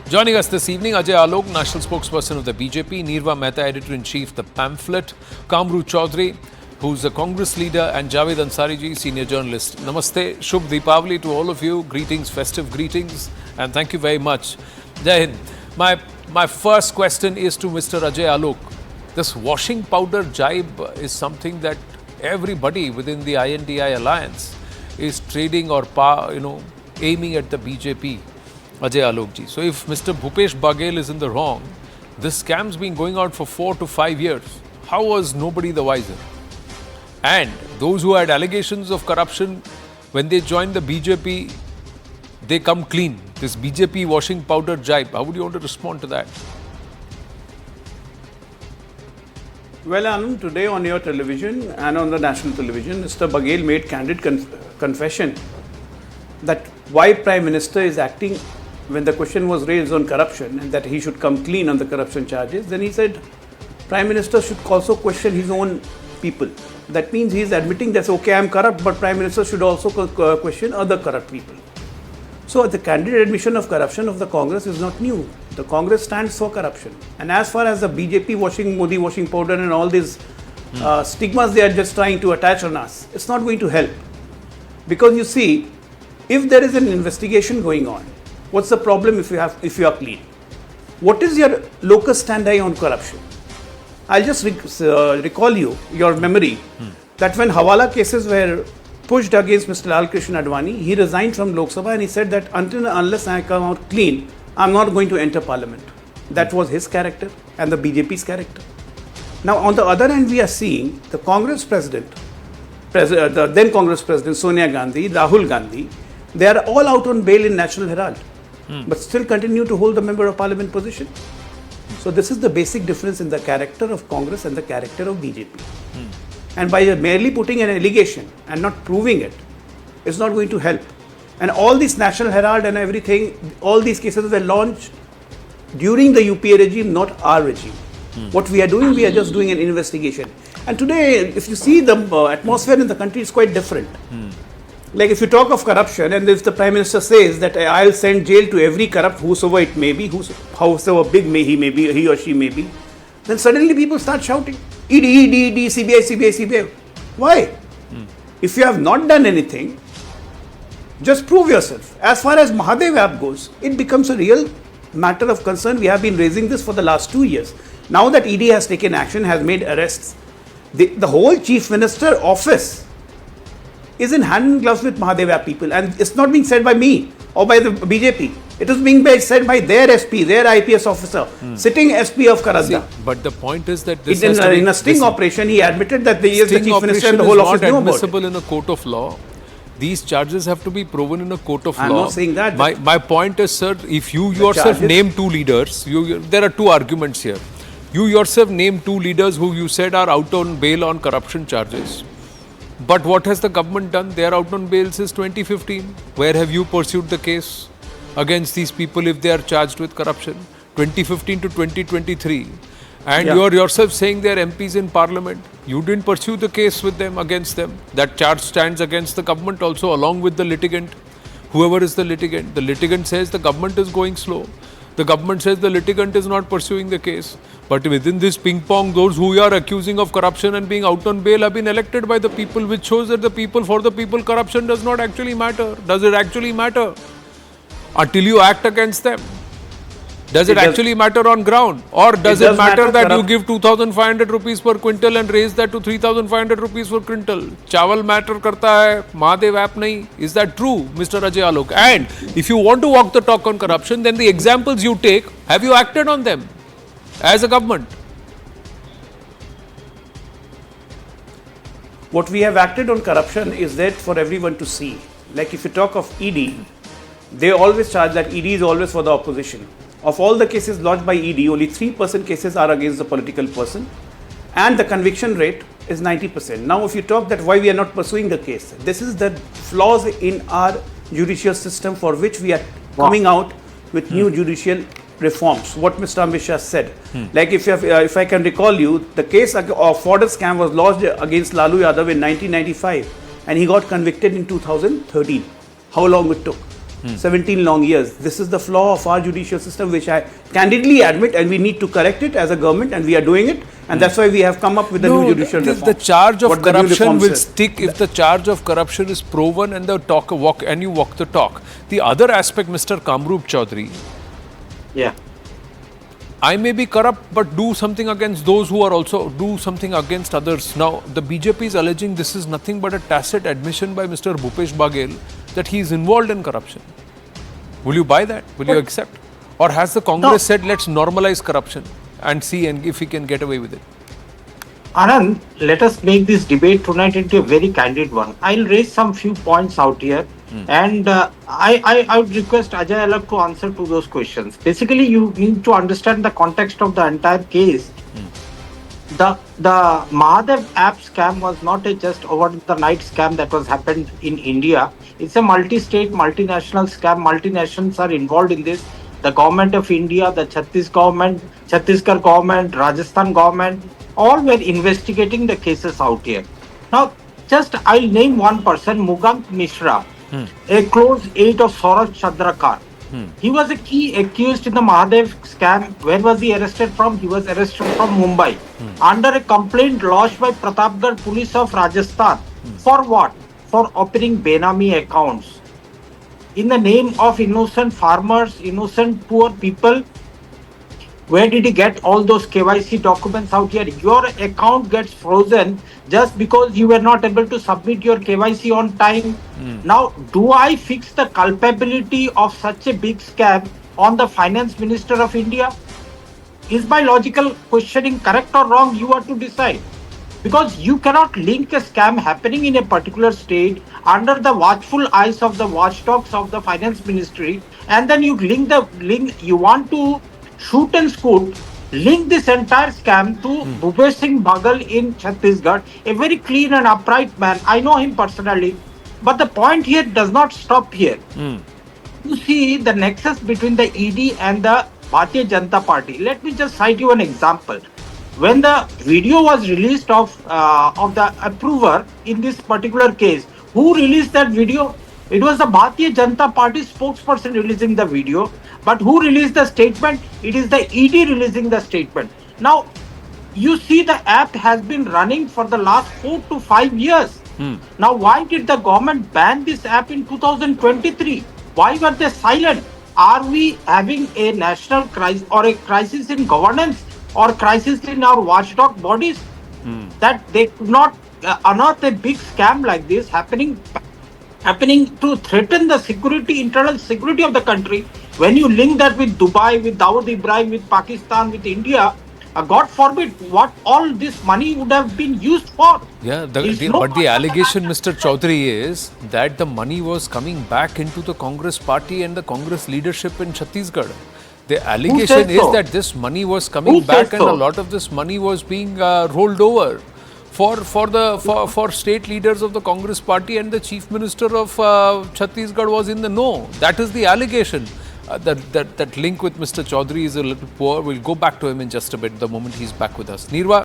Joining us this evening, Ajay Alok, National Spokesperson of the BJP, Nirva Mehta, Editor-in-Chief, The Pamphlet, Kamru Chaudhary, who's a Congress leader, and Javed Ansari ji, Senior Journalist. Namaste, Shubh Deepavali to all of you. Greetings, festive greetings, and thank you very much. Jai Hind. My first question is to Mr. Ajay Alok. This washing powder jibe is something that everybody within the INDI alliance is trading or aiming at the BJP. Ajay Alok ji. So if Mr. Bhupesh Baghel is in the wrong, this scam's been going on for 4 to 5 years. How was nobody the wiser? And those who had allegations of corruption, when they joined the BJP, they come clean. This BJP washing powder jibe, how would you want to respond to that? Well, Anand, today on your television and on the national television, Mr. Baghel made candid confession that why Prime Minister is acting when the question was raised on corruption and that he should come clean on the corruption charges. Then he said Prime Minister should also question his own people. That means he is admitting that, okay, I am corrupt, but Prime Minister should also question other corrupt people. So the candid admission of corruption of the Congress is not new. The Congress stands for corruption. And as far as the BJP washing, Modi washing powder and all these stigmas they are just trying to attach on us, it's not going to help. Because you see, if there is an investigation going on, what's the problem if you are clean? What is your locus standi on corruption? I'll just recall your memory that when Hawala cases were pushed against Mr. Lal Krishna Advani, he resigned from Lok Sabha and he said that unless I come out clean, I'm not going to enter parliament. That was his character and the BJP's character. Now on the other hand, we are seeing the Congress president, the then Congress president Sonia Gandhi, Rahul Gandhi, they are all out on bail in National Herald, but still continue to hold the member of parliament position. So this is the basic difference in the character of Congress and the character of BJP. And by merely putting an allegation and not proving it, it's not going to help. And all this National Herald and everything, all these cases were launched during the UPA regime, not our regime. What we are doing, we are just doing an investigation. And today, if you see the atmosphere in the country, is quite different. Like if you talk of corruption and if the Prime Minister says that I'll send jail to every corrupt whosoever it may be, however big he or she may be, then suddenly people start shouting, ED, CBI. Why? If you have not done anything, just prove yourself. As far as Mahadev app goes, it becomes a real matter of concern. We have been raising this for the last 2 years. Now that ED has taken action, has made arrests, the whole Chief Minister office is in hand and gloves with Mahadev app people, and it's not being said by me or by the BJP. It is being said by their SP, their IPS officer, sitting SP of Karadda. But the point is that this in a sting operation, he admitted that he is the Chief Minister and the whole office knew about it. Sting operation is not admissible in a court of law. These charges have to be proven in a court of law. I'm not saying that. My point is, sir, if you yourself name two leaders, there are two arguments here. You yourself name two leaders who you said are out on bail on corruption charges. But what has the government done? They are out on bail since 2015. Where have you pursued the case against these people if they are charged with corruption? 2015 to 2023. And you are yourself saying they are MPs in parliament. You didn't pursue the case with them, against them. That charge stands against the government also, along with the litigant. Whoever is the litigant says the government is going slow. The government says the litigant is not pursuing the case. But within this ping pong, those who you are accusing of corruption and being out on bail have been elected by the people, which shows that the people, for the people, corruption does not actually matter. Does it actually matter? Until you act against them. Does it actually matter on ground? Or does it matter that you give 2,500 rupees per quintal and raise that to 3,500 rupees per quintal? Chawal matter karta hai, Mahadev app nahi. Is that true, Mr. Ajay Alok? And if you want to walk the talk on corruption, then the examples you take, have you acted on them as a government? What we have acted on corruption is there for everyone to see. Like if you talk of ED, they always charge that ED is always for the opposition. Of all the cases lodged by ED, only 3% cases are against the political person, and the conviction rate is 90%. Now, if you talk that why we are not pursuing the case, this is the flaws in our judicial system for which we are coming out with new judicial reforms. What Mr. Amit Shah said. Like if I can recall you, the case of fodder scam was lodged against Lalu Yadav in 1995, and he got convicted in 2013. How long it took? 17 long years. This is the flaw of our judicial system, which I candidly admit, and we need to correct it as a government, and we are doing it. And that's why we have come up with the new judicial reform. The charge of What the new corruption reform will says. stick if the charge of corruption is proven and you walk the talk. The other aspect, Mr. Kamrup Chaudhary, Yeah. I may be corrupt, but do something against those who are also do something against others. Now, the BJP is alleging this is nothing but a tacit admission by Mr. Bhupesh Baghel that he is involved in corruption. Will you buy that? Will you accept? Or has the Congress said, let's normalize corruption and see if we can get away with it? Anand, let us make this debate tonight into a very candid one. I'll raise some few points out here, and I would request Ajay Alak to answer to those questions. Basically, you need to understand the context of the entire case. The Mahadev app scam was not a just over the night scam that was happened in India. It's a multi-state, multinational scam. Multinationals are involved in this. The government of India, the Chhattisgarh government, Rajasthan government, all were investigating the cases out here. Now, just I'll name one person, Mugank Mishra, a close aide of Saurabh Chandrakar. He was a key accused in the Mahadev scam. Where was he arrested from? He was arrested from Mumbai under a complaint lodged by Pratapgarh police of Rajasthan. For what? For opening Benami accounts. In the name of innocent farmers, innocent poor people. Where did he get all those KYC documents out here? Your account gets frozen just because you were not able to submit your KYC on time. Now, do I fix the culpability of such a big scam on the Finance Minister of India? Is my logical questioning correct or wrong? You are to decide. Because you cannot link a scam happening in a particular state under the watchful eyes of the watchdogs of the Finance Ministry, and then you you want to shoot and scoot, link this entire scam to Bhupesh Singh Baghel in Chhattisgarh, a very clean and upright man. I know him personally. But the point here does not stop here. You see the nexus between the ED and the Bharatiya Janata Party. Let me just cite you an example. When the video was released of the approver in this particular case, who released that video? It was the Bharatiya Janata Party spokesperson releasing the video. But who released the statement? It is the ED releasing the statement. Now, you see the app has been running for the last 4 to 5 years. Now, why did the government ban this app in 2023? Why were they silent? Are we having a national crisis or a crisis in governance or crisis in our watchdog bodies? That they could not unearth a big scam like this happening to threaten the security, internal security of the country. When you link that with Dubai, with Dawood Ibrahim, with Pakistan, with India, God forbid what all this money would have been used for. Yeah, but the allegation, Mr. Chaudhary, is that the money was coming back into the Congress party and the Congress leadership in Chhattisgarh. The allegation is that this money was coming back and a lot of this money was being rolled over for state leaders of the Congress party, and the Chief Minister of Chhattisgarh was in the know. That is the allegation. That link with Mr. Chaudhary is a little poor. We'll go back to him in just a bit, the moment he's back with us. Nirva.